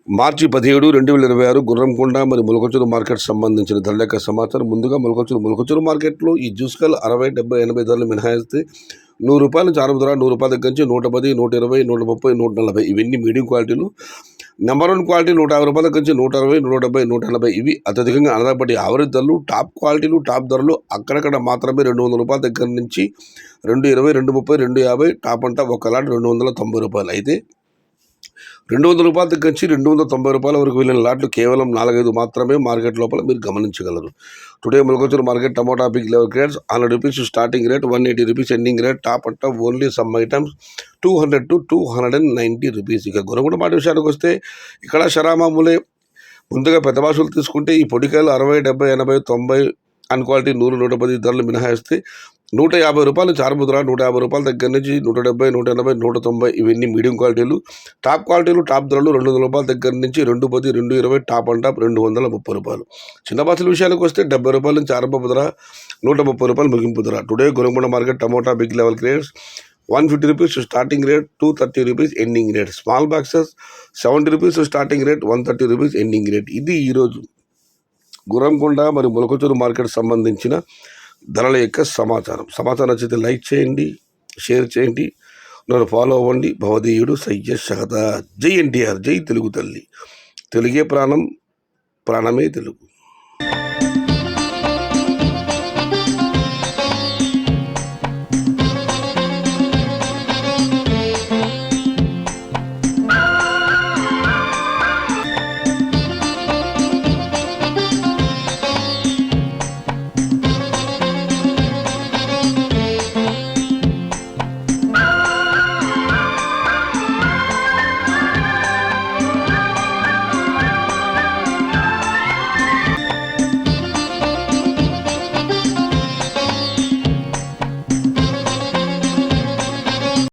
మార్చి 17, 2026 గుర్రంకొండ మరియు మొలకచూరు మార్కెట్ సంబంధించిన ధరల యొక్క సమాచారం. ముందుగా మొలకచూరు మార్కెట్లో ఈ జ్యూస్కల్ 60, 70, 80 ధరలు మినహాయిస్తే ₹100 నుంచి ఆరంభ ధర ₹100 దగ్గర నుంచి 110, 120, 130, 140 ఇవన్నీ మీడియం క్వాలిటీలు. నెంబర్ 1 క్వాలిటీ ₹150 దగ్గర నుంచి 160, 170, 180 ఇవి అత్యధికంగా అనదాపటి యావరేజ్ ధరలు. టాప్ క్వాలిటీలు టాప్ ధరలు అక్కడక్కడ మాత్రమే ₹200 దగ్గర నుంచి 220, 230, 250 టాప్ అంట ఒక లాట్ ₹290. అయితే ₹200 దగ్గర నుంచి ₹290 వరకు వెళ్ళిన లాట్లు కేవలం 4-5 మాత్రమే మార్కెట్ లోపల మీరు గమనించగలరు. Today Molakachuru market tomato big level grades ₹100 starting rate, ₹180 ending rate. Top అంట ఓన్లీ సమ్ ఐటమ్స్ ₹200 to ₹290. ఇక గుణగుణ మాట విషయానికి వస్తే ఇక్కడ శరామామూలే. ముందుగా పెద్ద భాషలు తీసుకుంటే ఈ పొడికాయలు 60, 70, 80, 90 అన్ క్వాలిటీ 100, 110 ధరలు మినహాయిస్తే ₹150 నుంచి ఆరంభ ధర. ₹150 దగ్గర నుంచి 170, 180, 190 ఇవన్నీ మీడియం క్వాలిటీలు. టాప్ క్వాలిటీలు టాప్ ధరలు ₹200 దగ్గర నుంచి 210, 220 టాప్ అండ్ టాప్ ₹230. చిన్న బాక్సుల విషయానికి వస్తే ₹70 నుంచి ఆరంభ ధర, ₹130 ముగింపు ధర. టుడే గుణగుణ market tomato big level grades ₹150 starting rate, ₹230 ending rate. Small boxes ₹70 starting rate, ₹130 ending rate. ఇది ఈరోజు గుర్రంకొండ మరియు మొలకచూరు మార్కెట్ సంబంధించిన ధరల యొక్క సమాచారం నచ్చితే లైక్ చేయండి, షేర్ చేయండి, నన్ను ఫాలో అవ్వండి. భవదీయుడు సయ్యద్ షహదా. జై ఎన్టీఆర్, జై తెలుగు తల్లి. తెలుగే ప్రాణం, ప్రాణమే తెలుగు.